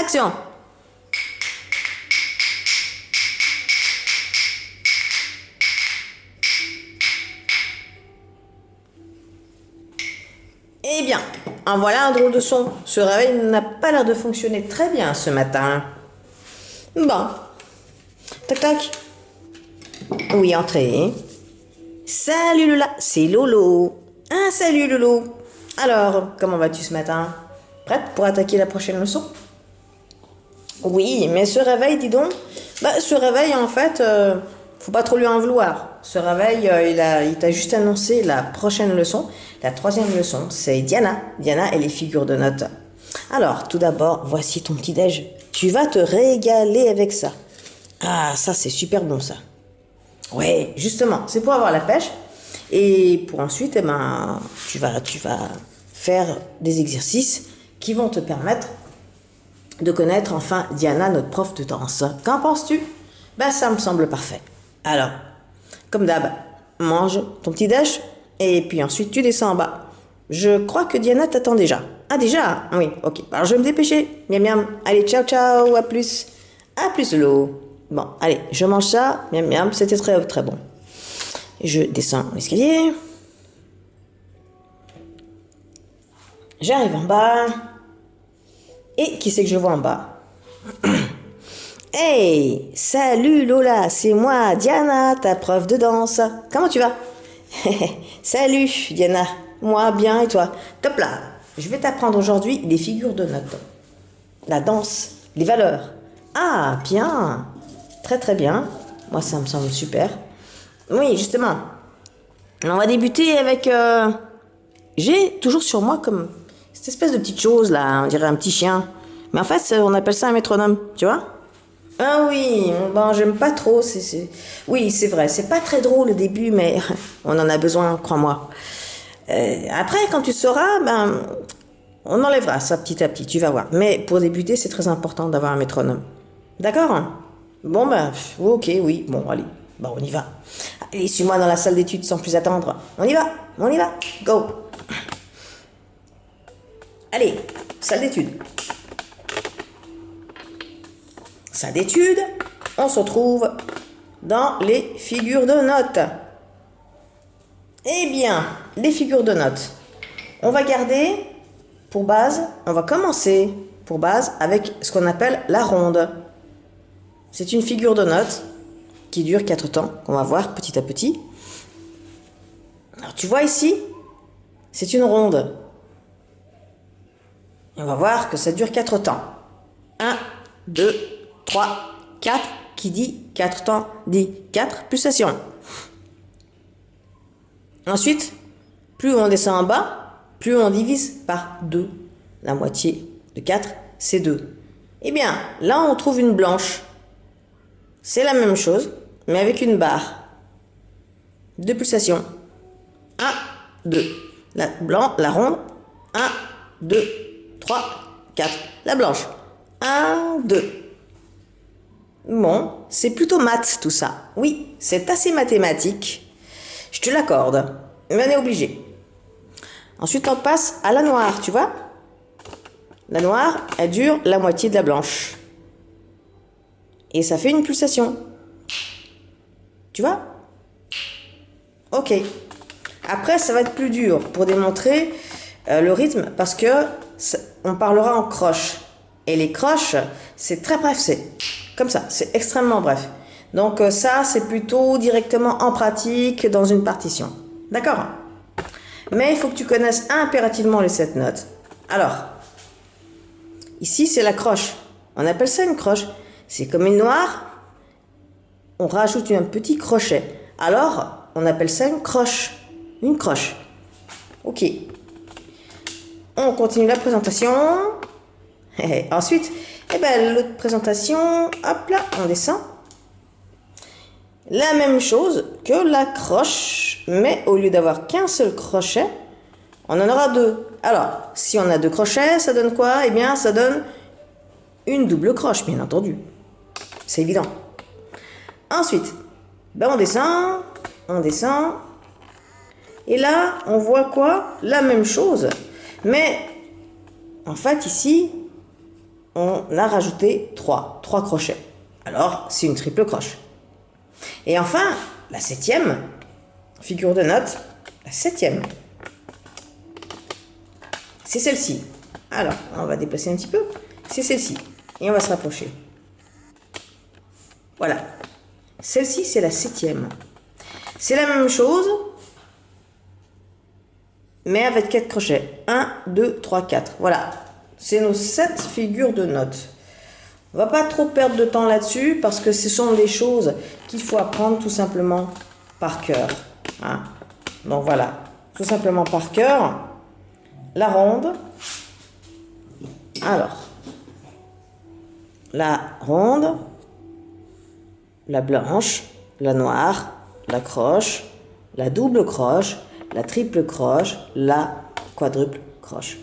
Action! Eh bien, en voilà un drôle de son. Ce réveil n'a pas l'air de fonctionner très bien ce matin. Bon. Tac tac. Oui, entrez. Salut Lola, c'est Lolo. Ah, salut Lolo. Alors, comment vas-tu ce matin? Prête pour attaquer la prochaine leçon? Oui, mais ce réveil, dis donc, ce réveil, en fait, faut pas trop lui en vouloir. Ce réveil, il t'a juste annoncé la prochaine leçon. La troisième leçon, c'est Diana. Diana et les figures de notes. Alors, tout d'abord, voici ton petit-déj. Tu vas te régaler avec ça. Ah, ça, c'est super bon, ça. Ouais, justement, c'est pour avoir la pêche. Et pour ensuite, eh ben, tu vas faire des exercices qui vont te permettre de connaître enfin Diana, notre prof de danse. Qu'en penses-tu? Ça me semble parfait. Alors, comme d'hab, mange ton petit déj et puis ensuite tu descends en bas. Je crois que Diana t'attend déjà. Ah déjà? Oui, ok. Alors je vais me dépêcher. Miam miam. Allez, ciao ciao, à plus. À plus Lo. Bon, allez, je mange ça. Miam miam, c'était très très bon. Je descends l'escalier. J'arrive en bas. Et qui c'est que je vois en bas? Hey, salut Lola, c'est moi, Diana, ta prof de danse. Comment tu vas? Salut Diana, moi bien et toi? Top là, je vais t'apprendre aujourd'hui des figures de notes. La danse, les valeurs. Ah, bien, très très bien. Moi ça me semble super. Oui, justement, on va débuter avec... J'ai toujours sur moi comme cette espèce de petite chose là, on dirait un petit chien. Mais en fait, on appelle ça un métronome, tu vois? Ah oui, j'aime pas trop. Oui, c'est vrai, c'est pas très drôle au début, mais on en a besoin, crois-moi. Après, quand tu sauras, on enlèvera ça petit à petit, tu vas voir. Mais pour débuter, c'est très important d'avoir un métronome. D'accord? Bon, ok, oui, bon, allez, on y va. Allez, suis-moi dans la salle d'études sans plus attendre. On y va, go. Allez, salle d'études. Salle d'études, on se retrouve dans les figures de notes. Eh bien, les figures de notes. On va garder pour base, on va commencer pour base avec ce qu'on appelle la ronde. C'est une figure de notes qui dure 4 temps, qu'on va voir petit à petit. Alors tu vois ici, c'est une ronde. Et on va voir que ça dure 4 temps. 1, 2, 3, 4. Qui dit 4 temps dit 4 pulsations. Ensuite, plus on descend en bas, plus on divise par 2. La moitié de 4, c'est 2. Eh bien, là on trouve une blanche. C'est la même chose, mais avec une barre. 2 pulsations. 1, 2. La ronde. 1, 2, 3, 4. La blanche. 1, 2. Bon, c'est plutôt maths tout ça. Oui, c'est assez mathématique. Je te l'accorde, mais on est obligé. Ensuite, on passe à la noire, tu vois? La noire, elle dure la moitié de la blanche. Et ça fait une pulsation. Tu vois? Ok. Après, ça va être plus dur pour démontrer le rythme parce que on parlera en croche. Et les croches, c'est très bref, c'est comme ça, c'est extrêmement bref. Donc ça, c'est plutôt directement en pratique dans une partition. D'accord? Mais il faut que tu connaisses impérativement les 7 notes. Alors, ici, c'est la croche. On appelle ça une croche. C'est comme une noire, on rajoute un petit crochet. Alors, on appelle ça une croche. Une croche. Ok. On continue la présentation. Ensuite, l'autre présentation, hop là, on descend. La même chose que la croche, mais au lieu d'avoir qu'un seul crochet, on en aura 2. Alors, si on a 2 crochets, ça donne quoi? Eh bien, ça donne une double croche, bien entendu. C'est évident. Ensuite, on descend. Et là, on voit quoi? La même chose. Mais, en fait, ici, on a rajouté 3 crochets. Alors, c'est une triple croche. Et enfin, la 7e figure de note, la 7e, c'est celle-ci. Alors, on va déplacer un petit peu. C'est celle-ci. Et on va se rapprocher. Voilà. Celle-ci, c'est la 7e. C'est la même chose, mais avec 4 crochets. 1, 2, 3, 4. Voilà. C'est nos 7 figures de notes. On va pas trop perdre de temps là-dessus parce que ce sont des choses qu'il faut apprendre tout simplement par cœur. Hein. Donc voilà, tout simplement par cœur. La ronde. Alors, la ronde, la blanche, la noire, la croche, la double croche, la triple croche, la quadruple croche.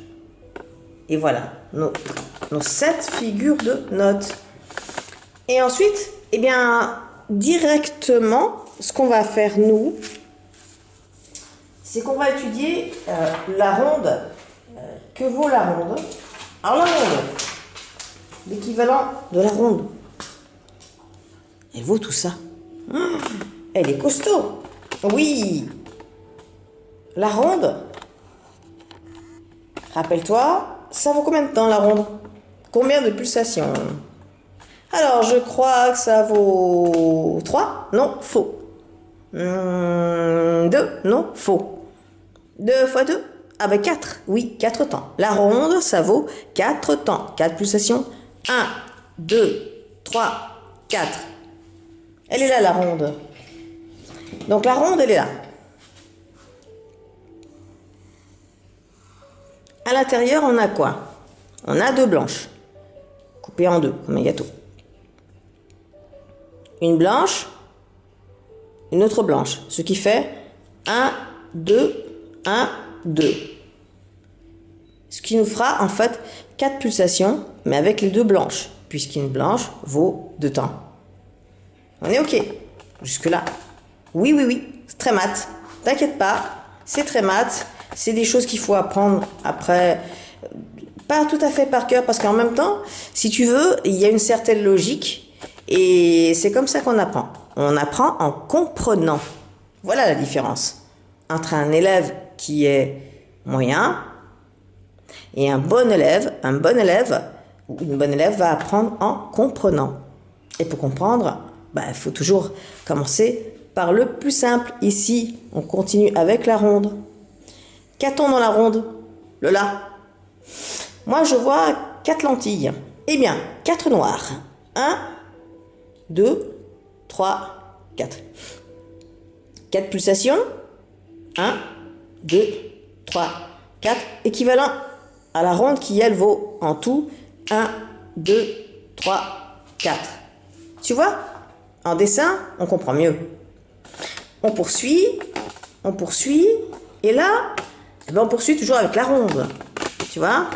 Et voilà, nos 7 figures de notes. Et ensuite, eh bien, directement, ce qu'on va faire, nous, c'est qu'on va étudier la ronde. Que vaut la ronde? Alors la ronde, l'équivalent de la ronde, elle vaut tout ça. Elle est costaud. Oui. La ronde, rappelle-toi, ça vaut combien de temps la ronde? Combien de pulsations? Alors, je crois que ça vaut 3. Non, faux. 2. Non, faux. 2 fois 2. Ah ben 4. Oui, 4 temps. La ronde, ça vaut 4 temps. 4 pulsations. 1, 2, 3, 4. Elle est là, la ronde. Donc, la ronde, elle est là. À l'intérieur, on a quoi? On a 2 blanches, coupées en 2, comme un gâteau. Une blanche, une autre blanche. Ce qui fait 1, 2, 1, 2. Ce qui nous fera en fait 4 pulsations, mais avec les 2 blanches, puisqu'une blanche vaut 2 temps. On est OK jusque-là? Oui, oui, oui, c'est très mat. T'inquiète pas, c'est très mat. C'est des choses qu'il faut apprendre après, pas tout à fait par cœur, parce qu'en même temps, si tu veux, il y a une certaine logique, et c'est comme ça qu'on apprend. On apprend en comprenant. Voilà la différence entre un élève qui est moyen et un bon élève. Un bon élève ou une bonne élève va apprendre en comprenant. Et pour comprendre, il faut toujours commencer par le plus simple. Ici, on continue avec la ronde. Qu'a-t-on dans la ronde? Le la. Moi, je vois 4 lentilles. Eh bien, 4 noirs. 1, 2, 3, 4. 4 pulsations. 1, 2, 3, 4. Équivalent à la ronde qui, elle, vaut en tout 1, 2, 3, 4. Tu vois? En dessin, on comprend mieux. On poursuit. Et là, on poursuit toujours avec la ronde. Tu vois?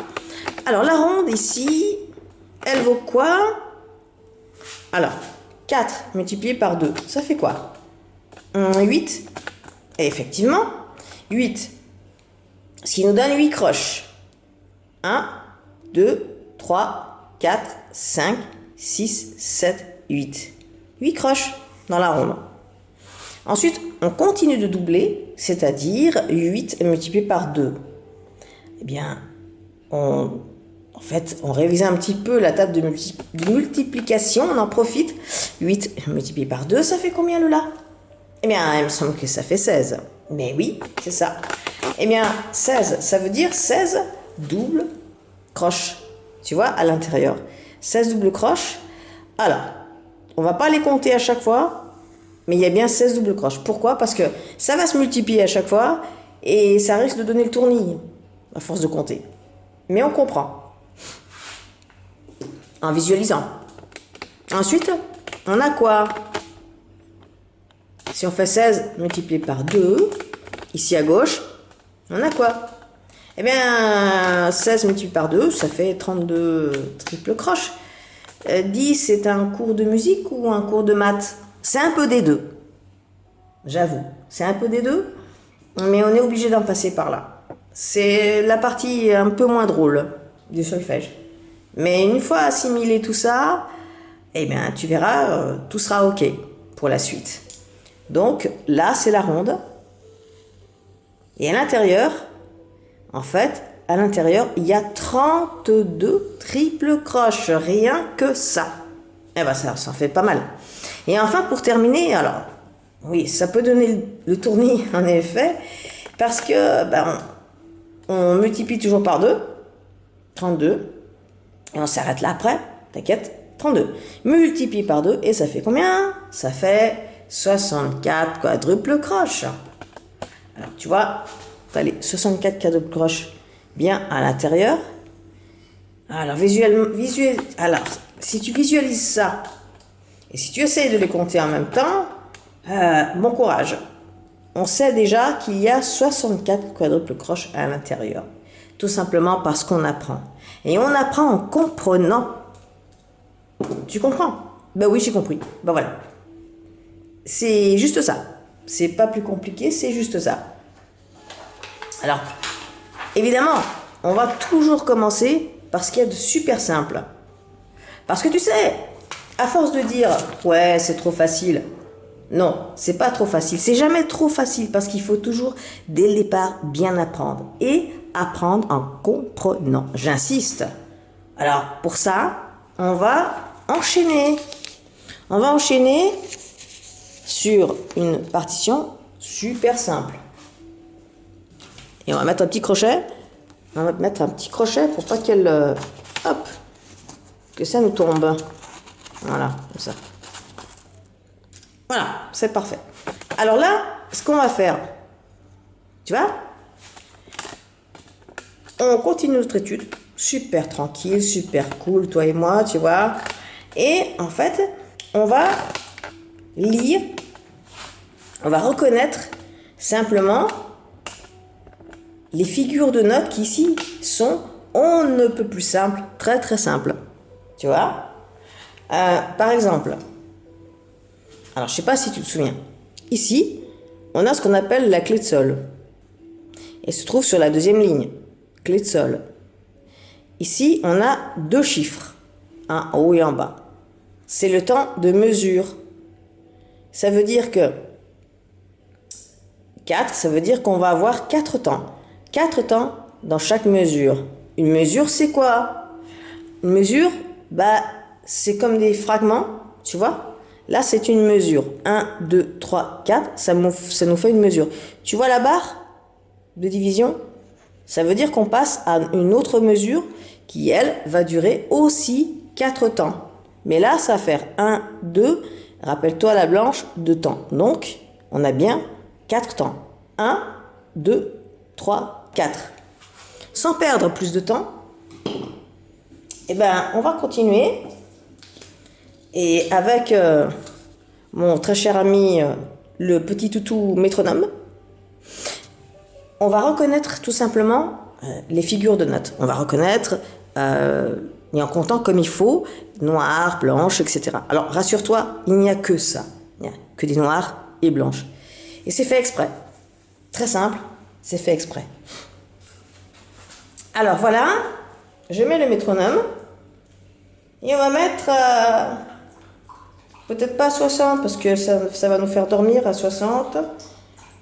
Alors, la ronde, ici, elle vaut quoi? Alors, 4 multiplié par 2, ça fait quoi? 8. Et effectivement, 8. Ce qui nous donne 8 croches. 1, 2, 3, 4, 5, 6, 7, 8. 8 croches dans la ronde. Ensuite, on continue de doubler, c'est-à-dire 8 multiplié par 2. Eh bien, on révise un petit peu la table de multiplication, on en profite. 8 multiplié par 2, ça fait combien le là? Eh bien, il me semble que ça fait 16. Mais oui, c'est ça. Eh bien, 16, ça veut dire 16 doubles croches. Tu vois, à l'intérieur. 16 doubles croches. Alors, on ne va pas les compter à chaque fois, mais il y a bien 16 doubles croches. Pourquoi? Parce que ça va se multiplier à chaque fois et ça risque de donner le tournis à force de compter. Mais on comprend en visualisant. Ensuite, on a quoi? Si on fait 16 multiplié par 2, ici à gauche, on a quoi? Eh bien, 16 multiplié par 2, ça fait 32 triples croches. 10, c'est un cours de musique ou un cours de maths? C'est un peu des deux. J'avoue, c'est un peu des deux, mais on est obligé d'en passer par là. C'est la partie un peu moins drôle du solfège. Mais une fois assimilé tout ça, eh bien, tu verras, tout sera OK pour la suite. Donc là, c'est la ronde. Et à l'intérieur, en fait, à l'intérieur, il y a 32 triples croches. Rien que ça. Eh bien, ça en fait pas mal. Et enfin, pour terminer, alors, oui, ça peut donner le tournis, en effet, parce que ben, on multiplie toujours par 2, 32, et on s'arrête là après, t'inquiète, 32. Multiplie par 2, et ça fait combien? Ça fait 64 quadruples croches. Alors, tu vois, tu as les 64 quadruples croches bien à l'intérieur. Alors, alors, si tu visualises ça, et si tu essayes de les compter en même temps, bon courage. On sait déjà qu'il y a 64 quadruples croches à l'intérieur. Tout simplement parce qu'on apprend. Et on apprend en comprenant. Tu comprends? Ben oui, j'ai compris. Ben voilà. C'est juste ça. C'est pas plus compliqué, c'est juste ça. Alors, évidemment, on va toujours commencer par ce qu'il y a de super simple. Parce que tu sais, à force de dire « ouais, c'est trop facile », non, c'est pas trop facile. C'est jamais trop facile parce qu'il faut toujours, dès le départ, bien apprendre. Et apprendre en comprenant. J'insiste. Alors, pour ça, on va enchaîner. On va enchaîner sur une partition super simple. Et on va mettre un petit crochet. On va mettre un petit crochet pour pas qu'elle... hop, que ça nous tombe. Voilà, comme ça. Voilà, c'est parfait. Alors là, ce qu'on va faire, tu vois, on continue notre étude, super tranquille, super cool, toi et moi, tu vois. Et en fait, on va lire, on va reconnaître simplement les figures de notes qui ici sont on ne peut plus simples, très très simples. Tu vois, par exemple, alors je sais pas si tu te souviens, ici on a ce qu'on appelle la clé de sol. Elle se trouve sur la deuxième ligne, clé de sol. Ici on a deux chiffres, en haut et en bas. C'est le temps de mesure. Ça veut dire que 4, ça veut dire qu'on va avoir 4 temps. 4 temps dans chaque mesure. Une mesure, c'est quoi? Une mesure, bah, c'est comme des fragments, tu vois. Là, c'est une mesure. 1, 2, 3, 4, ça nous fait une mesure. Tu vois la barre de division? Ça veut dire qu'on passe à une autre mesure qui, elle, va durer aussi 4 temps. Mais là, ça va faire 1, 2, rappelle-toi la blanche, 2 temps. Donc, on a bien 4 temps. 1, 2, 3, 4. Sans perdre plus de temps, eh ben, on va continuer. Et avec mon très cher ami, le petit toutou métronome, on va reconnaître tout simplement les figures de notes. On va reconnaître, et en comptant comme il faut, noir, blanche, etc. Alors, rassure-toi, il n'y a que ça. Il n'y a que des noirs et blanches. Et c'est fait exprès. Très simple, c'est fait exprès. Alors voilà, je mets le métronome. Et on va mettre, peut-être pas 60, parce que ça va nous faire dormir à 60.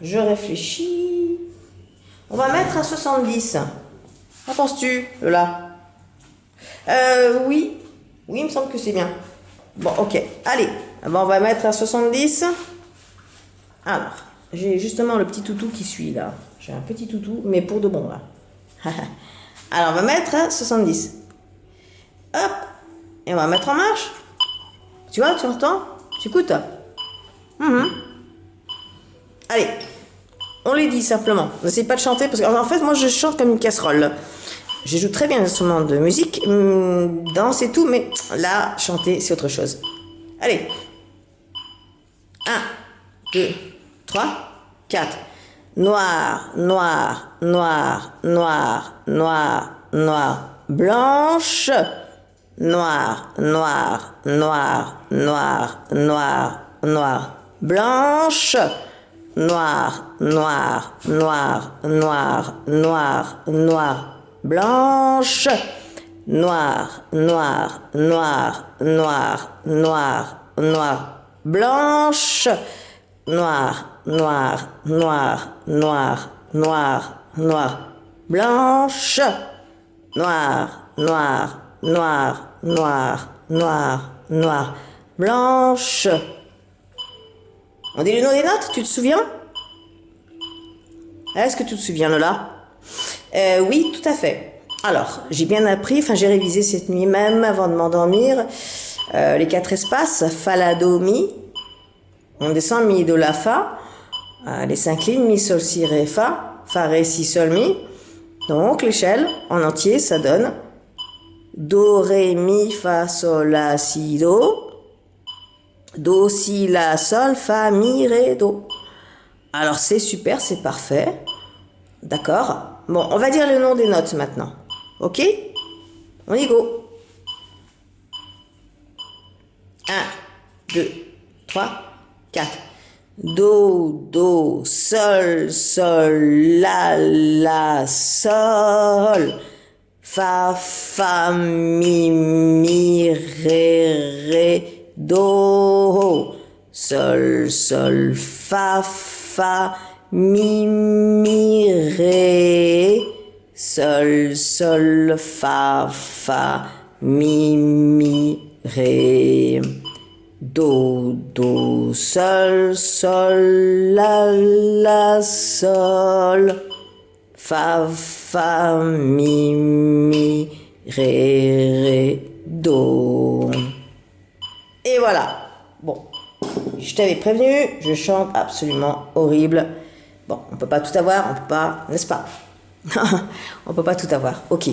Je réfléchis. On va mettre à 70. Qu'en penses-tu, Lola? Oui. Oui, il me semble que c'est bien. Bon, ok. Allez, bon, on va mettre à 70. Alors, j'ai justement le petit toutou qui suit là. J'ai un petit toutou, mais pour de bon là. Alors, on va mettre à 70. Hop. Et on va mettre en marche. Tu vois, tu entends? Tu écoutes? Allez. On les dit simplement. N'essaye pas de chanter parce qu'en fait, moi, je chante comme une casserole. Je joue très bien l'instrument de musique, danse et tout, mais là, chanter, c'est autre chose. Allez. 1, 2, 3, 4. Noir, noir, noir, noir, noir, noir, blanche. Noir, noir, noir, noir, noir, noir, blanche. Noir, noir, noir, noir, noir, noir, blanche. noir, noir, noir, noir, noir, noir, blanche, noir, noir, noir, noir, noir, noir, blanche, noir, noir, noir, noir, noir, noir, blanche. On dit le nom des notes, tu te souviens? Est-ce que tu te souviens, Lola? Oui, tout à fait. Alors, j'ai bien appris, enfin j'ai révisé cette nuit même avant de m'endormir, les 4 espaces, fa, la, do, mi. On descend mi, do, la, fa. Les 5 lignes, mi, sol, si, ré, fa, ré, si, sol, mi. Donc l'échelle en entier, ça donne do, ré, mi, fa, sol, la, si, do. Do, si, la, sol, fa, mi, ré, do. Alors c'est super, c'est parfait. D'accord? Bon, on va dire le nom des notes maintenant. Ok? On y go. 1, 2, 3, 4. Do, do, sol, sol, la, sol. Fa, fa, mi, ré, do. Sol, sol, fa, mi, ré. Sol, sol, fa, mi, ré. Do, do, sol, sol, la, sol. Fa, mi, ré, do. Et voilà. Bon, je t'avais prévenu, je chante absolument horrible. Bon, on peut pas tout avoir, on peut pas, n'est-ce pas? On peut pas tout avoir, ok.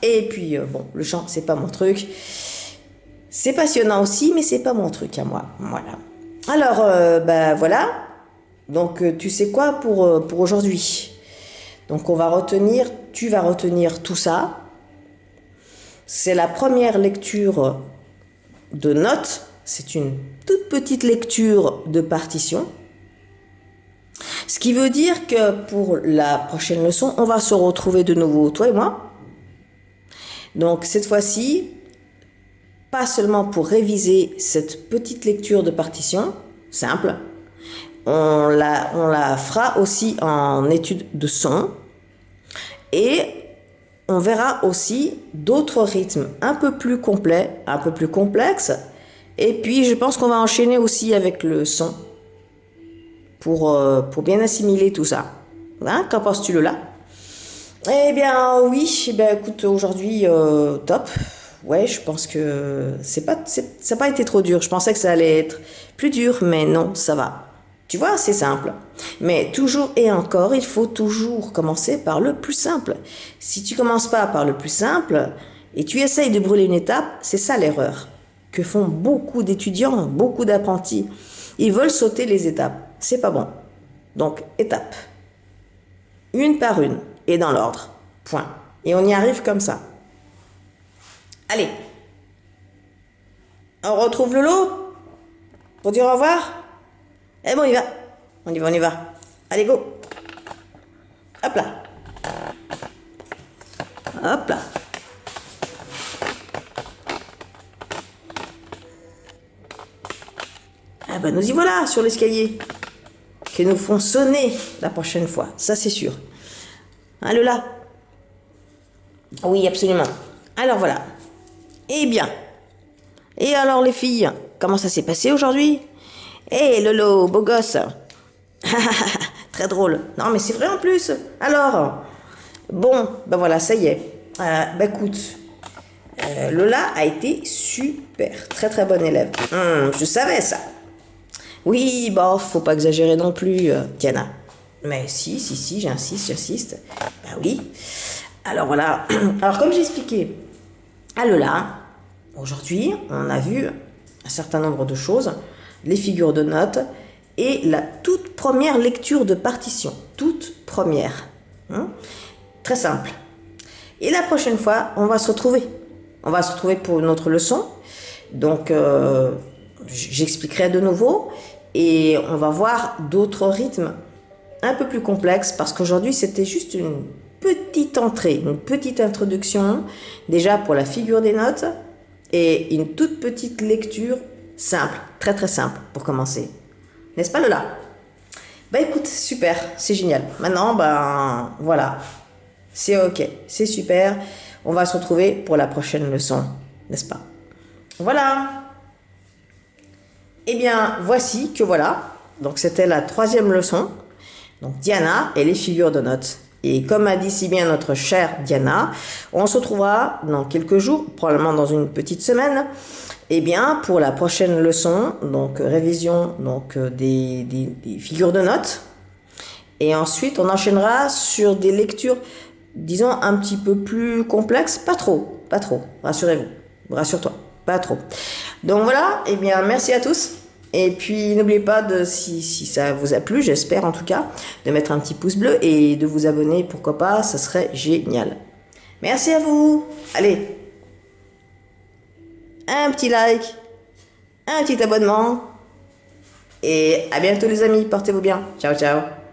Et puis, bon, le chant, c'est pas mon truc. C'est passionnant aussi, mais c'est pas mon truc à moi. Voilà. Alors, ben voilà. Donc, tu sais quoi pour aujourd'hui? Donc, on va retenir, tu vas retenir tout ça. C'est la première lecture de notes. C'est une toute petite lecture de partition. Ce qui veut dire que pour la prochaine leçon, on va se retrouver de nouveau, toi et moi. Donc, cette fois-ci, pas seulement pour réviser cette petite lecture de partition, simple, on la fera aussi en étude de son et on verra aussi d'autres rythmes un peu plus complets, un peu plus complexes. Et puis, je pense qu'on va enchaîner aussi avec le son pour bien assimiler tout ça. Hein, qu'en penses-tu, Lola? Eh bien, oui, ben, écoute, aujourd'hui, top. Ouais, je pense que ça n'a pas été trop dur. Je pensais que ça allait être plus dur, mais non, ça va. Tu vois, c'est simple. Mais toujours et encore, il faut toujours commencer par le plus simple. Si tu commences pas par le plus simple et tu essayes de brûler une étape, c'est ça l'erreur que font beaucoup d'étudiants, beaucoup d'apprentis. Ils veulent sauter les étapes. C'est pas bon. Donc, étape. Une par une et dans l'ordre. Point. Et on y arrive comme ça. Allez. On retrouve le lot pour dire au revoir. Eh bon, on y va. On y va, on y va. Allez, go. Hop là. Hop là. Ah ben nous y voilà sur l'escalier. Qui nous font sonner la prochaine fois. Ça, c'est sûr. Hein, Lola? Oui, absolument. Alors voilà. Eh bien. Et alors les filles, comment ça s'est passé aujourd'hui? Eh Lolo, beau gosse. Très drôle. Non mais c'est vrai en plus. Alors, bon, ben voilà, ça y est. Ben écoute, Lola a été super. Très très bonne élève. Je savais ça. Oui, bon, faut pas exagérer non plus, Diana. Mais si, j'insiste. Ben oui. Alors voilà. Alors comme j'ai expliqué à Lola, aujourd'hui, on a vu un certain nombre de choses, les figures de notes et la toute première lecture de partition. Toute première. Très simple. Et la prochaine fois, on va se retrouver. On va se retrouver pour une autre leçon. Donc, j'expliquerai de nouveau. Et on va voir d'autres rythmes un peu plus complexes. Parce qu'aujourd'hui, c'était juste une petite entrée, une petite introduction, déjà pour la figure des notes, et une toute petite lecture simple, très très simple pour commencer. N'est-ce pas Lola? Bah écoute, super, c'est génial. Maintenant, ben voilà, c'est ok, c'est super. On va se retrouver pour la prochaine leçon, n'est-ce pas? Voilà. Eh bien, voici que voilà. Donc c'était la 3e leçon. Donc Diana et les figures de notes. Et comme a dit si bien notre chère Diana, on se retrouvera dans quelques jours, probablement dans une petite semaine, eh bien pour la prochaine leçon, donc révision donc, des figures de notes. Et ensuite on enchaînera sur des lectures, disons un petit peu plus complexes, pas trop, rassurez-vous, rassure-toi, pas trop. Donc voilà, eh bien merci à tous. Et puis n'oubliez pas de, si ça vous a plu, j'espère en tout cas, de mettre un petit pouce bleu et de vous abonner, pourquoi pas, ça serait génial. Merci à vous. Allez, un petit like, un petit abonnement. Et à bientôt les amis, portez-vous bien. Ciao, ciao.